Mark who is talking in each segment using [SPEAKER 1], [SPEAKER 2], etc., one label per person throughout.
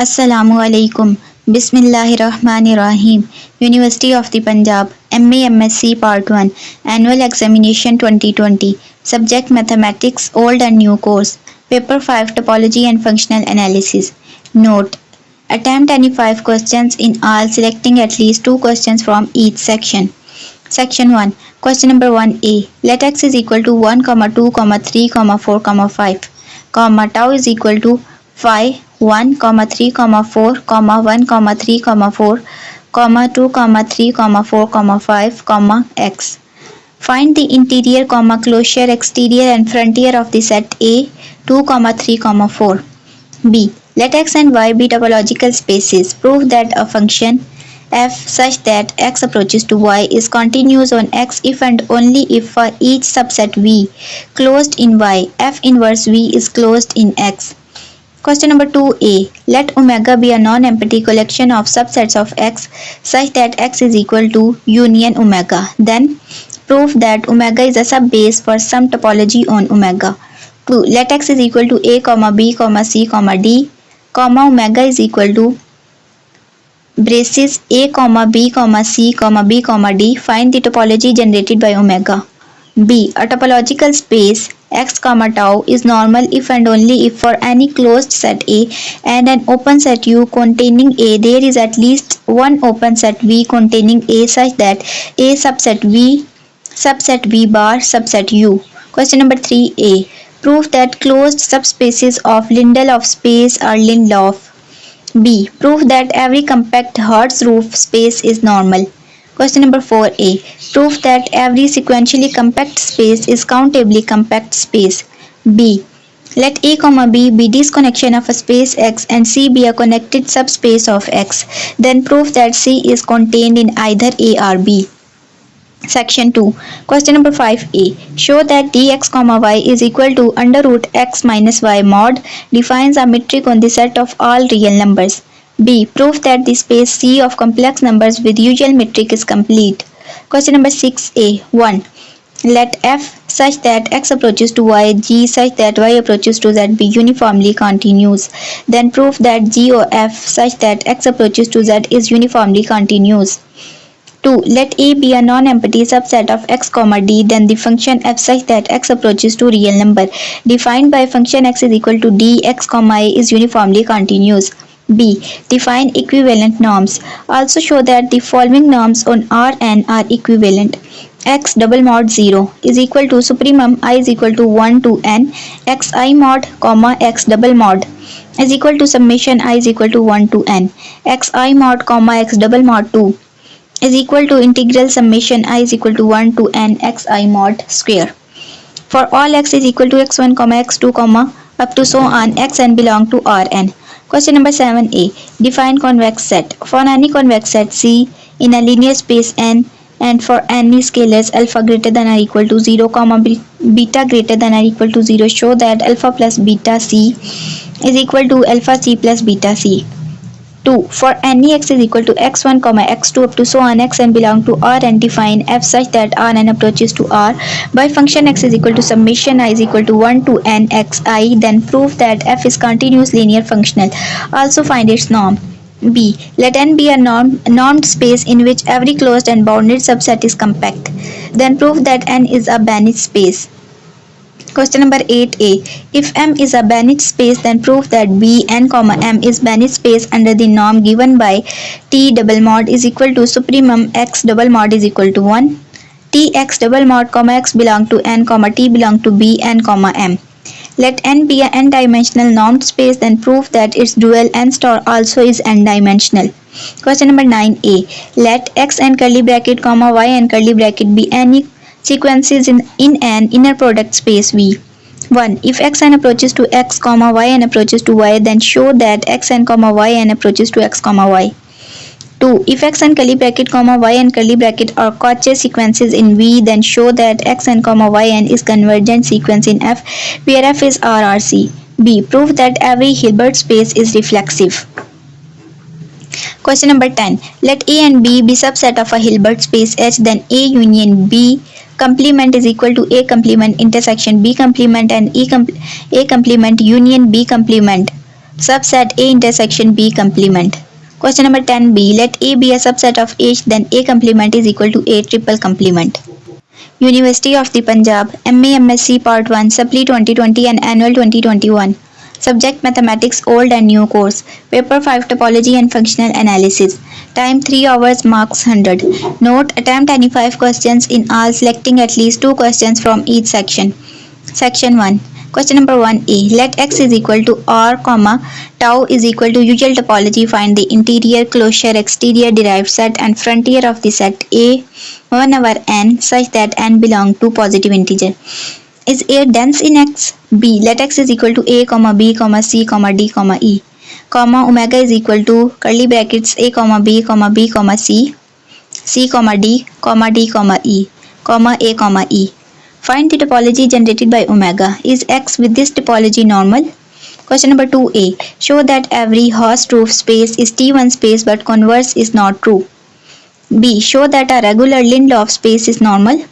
[SPEAKER 1] Assalamualaikum. Bismillahirrahmanirrahim. University of the Punjab. MA MSc Part 1. Annual Examination 2020. Subject Mathematics Old and New Course. Paper 5 Topology and Functional Analysis. Note. Attempt any 5 questions in all, selecting at least 2 questions from each section. Section 1. Question number 1a. Let x is equal to 1, 2, 3, 4, 5, tau is equal to phi 1, 3, 4, 1, 3, 4, 2, 3, 4, 5, x. Find the interior, closure, exterior and frontier of the set A 2, 3, 4. B. Let x and y be topological spaces. Prove that a function f such that x approaches to y is continuous on x if and only if for each subset v closed in y, f inverse v is closed in x. Question number 2a. Let omega be a non-empty collection of subsets of x such that x is equal to union omega. Then prove that omega is a subbase for some topology on omega. 2. Let x is equal to a, b, c, d, omega is equal to braces a, b, c, b, d. Find the topology generated by omega. B. A topological space x, tau is normal if and only if for any closed set A and an open set U containing A there is at least one open set V containing A such that A subset V bar subset U. Question number 3a. Prove that closed subspaces of Lindell of space are Lindelof. B. Prove that every compact Hertz roof space is normal. Question number 4a. Prove that every sequentially compact space is countably compact space. B. Let A, B be disconnection of a space X and C be a connected subspace of X. Then prove that C is contained in either A or B. Section 2. Question number 5a. Show that dx, y is equal to under root x minus y mod defines a metric on the set of all real numbers. B. Prove that the space C of complex numbers with usual metric is complete. Question number 6a. 1. Let f such that x approaches to y, g such that y approaches to z be uniformly continuous. Then prove that g of f such that x approaches to z is uniformly continuous. 2. Let A be a non-empty subset of x, d, then the function f such that x approaches to real number defined by function x is equal to d x, a is uniformly continuous. B. Define equivalent norms. Also show that the following norms on Rn are equivalent. X double mod 0 is equal to supremum I is equal to 1 to n xi mod, x double mod is equal to summation I is equal to 1 to n xi mod, x double mod 2 is equal to integral summation I is equal to 1 to n xi mod square. For all x is equal to x1, x2, up to so on xn belong to Rn. Question number 7a. Define convex set. For any convex set C in a linear space n and for any scalars alpha greater than or equal to 0, beta greater than or equal to 0, show that alpha plus beta C is equal to alpha C plus beta C. 2. For any x is equal to x1, x2 up to so on xn belong to R and define f such that Rn approaches to R by function x is equal to summation I is equal to 1 to n xi. Then prove that f is continuous linear functional. Also find its norm. B. Let n be a normed space in which every closed and bounded subset is compact. Then prove that n is a Banach space. Question number 8a. If M is a Banach space, then prove that B n, M is Banach space under the norm given by T double mod is equal to supremum X double mod is equal to 1. T X double mod, X belong to N, T belong to B n, M. Let N be a n-dimensional normed space, then prove that its dual n star also is n-dimensional. Question number 9a. Let X and curly bracket, Y and curly bracket be any sequences in an inner product space V. 1. If xn approaches to x, yn approaches to y, then show that xn, yn approaches to x, y. 2. If x and curly bracket, y and curly bracket are Cauchy sequences in V, then show that xn, yn is convergent sequence in F, where F is RRC. B. Prove that every Hilbert space is reflexive. Question number 10. Let A and B be subset of a Hilbert space H, then A union B complement is equal to A complement intersection B complement and A complement union B complement subset A intersection B complement. Question number 10b. Let A be a subset of H, then A complement is equal to A triple complement. University of the Punjab, MA MSc Part 1, Supply 2020 and Annual 2021. Subject Mathematics Old and New Course. Paper 5 Topology and Functional Analysis. Time 3 hours, marks 100. Note: attempt any 5 questions in all, selecting at least 2 questions from each section. Section 1. Question number 1a. Let x is equal to r, tau is equal to usual topology. Find the interior, closure, exterior, derived set and frontier of the set A 1 over n such that n belong to positive integer. Is A dense in X? B. Let x is equal to A, B, C, D, E, omega is equal to curly brackets A, B, B, C, D, E, A, E. Find the topology generated by omega. Is X with this topology normal? Question number 2a. Show that every Hausdorff roof space is T1 space but converse is not true. B. Show that a regular Lindelof space is normal.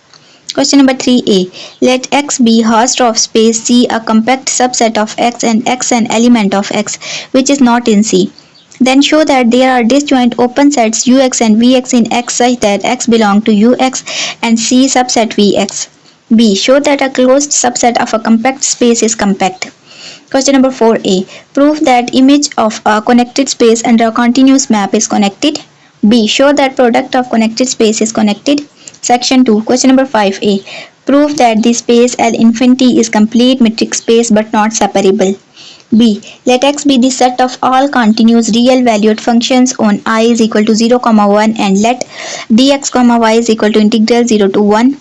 [SPEAKER 1] Question number 3a. Let X be Hausdorff space C, a compact subset of X, and X an element of X which is not in C. Then show that there are disjoint open sets Ux and Vx in X such that X belong to Ux and C subset Vx. B. Show that a closed subset of a compact space is compact. Question number 4a. Prove that image of a connected space under a continuous map is connected. B. Show that product of connected space is connected. Section 2. Question number 5a. Prove that the space L infinity is complete metric space but not separable. B. Let X be the set of all continuous real valued functions on I is equal to 0, 1 and let dx, y is equal to integral 0 to 1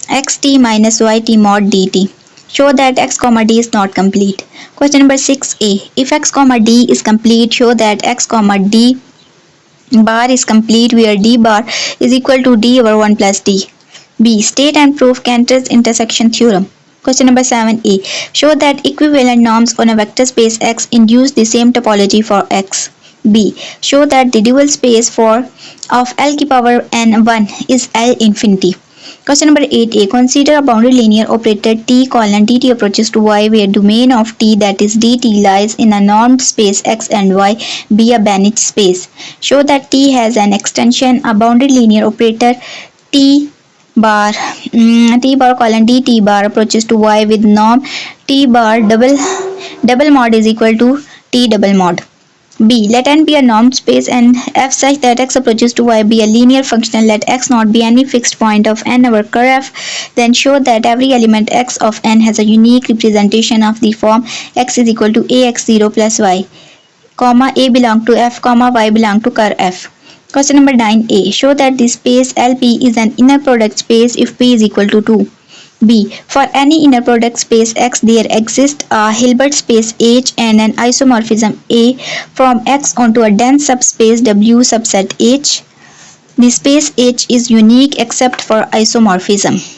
[SPEAKER 1] xt minus yt mod dt. Show that x, d is not complete. Question number 6a. If x, d is complete, show that x, d bar is complete where d bar is equal to d over 1 plus d. B. State and prove Cantor's intersection theorem. Question number 7a. Show that equivalent norms on a vector space X induce the same topology for X. B. Show that the dual space of L की power n1 is L infinity. Question number 8a. Consider a boundary linear operator T colon dt approaches to Y where domain of T, that is dt, lies in a normed space X and Y, be a Banach space. Show that T has an extension, a boundary linear operator T bar colon dt bar approaches to Y with norm T bar double mod is equal to T double mod. B. Let n be a normed space and F such that x approaches to y be a linear functional. Let x not be any fixed point of n over curve F. Then show that every element x of n has a unique representation of the form x is equal to ax0 plus y, a belong to F, y belong to curve F. Question number 9a. Show that the space LP is an inner product space if P is equal to 2. B. For any inner product space X, there exists a Hilbert space H and an isomorphism A from X onto a dense subspace W subset H. The space H is unique except for isomorphism.